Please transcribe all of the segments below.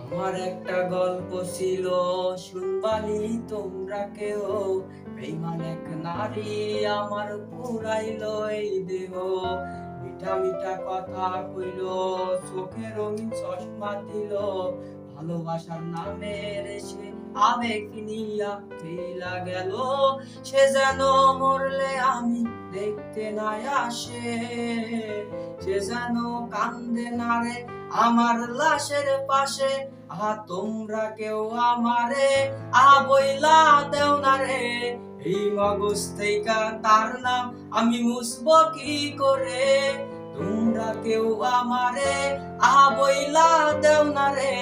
আমার একটা গল্প ছিল, শুনবানি তোমরা কেউ। বেঈমান এক নারী আমার পুরাইল এই দেহ। মিঠা মিঠা কথা কইল, চোখে রঙিন চশমা দিল। ভালোবাসার নামে সে আবেগ নিয়া ফেলা গেল। সে যেন মরলে আমি দেখতে না আসে। সে যেন কান্দে না রে আমার লাশের পাশে। তোমরা কেউ আমারে বইলা দেও না রে। এই মগজ থেইকা তার নাম আমি মুছবো কি করে। তোমরা কেউ আমারে বইলা দেও না রে।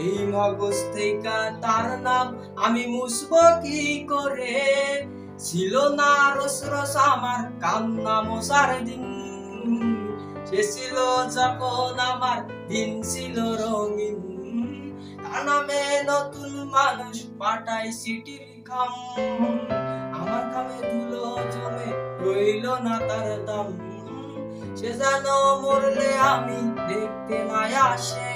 এই মগজ থেইকা তার নাম আমি মুছবো কি করে। ছিল না রস রস আমার কান্না মোছার দিন। সে ছিল যখন আমার দিন ছিল রঙিন। তার নামে নতুন মানুষ পাঠাই চিঠির খাম। আমার খামে ধুলো জমে রইল না তার দাম। সে যেন মরলে আমি দেখতে না আসে।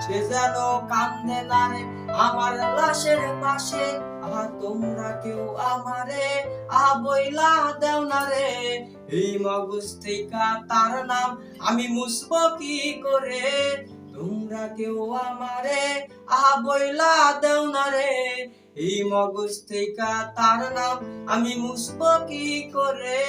সে যেন কান্দে না রে আমার লাশের পাশে। তোমরা কেউ আমারে বইলা দেও না রে। এই মগজ থেইকা তার নাম আমি মুছবো কি করে। তোমরা কেউ আমারে বইলা দেও না রে। এই মগজ থেইকা তার নাম আমি মুছবো কি করে।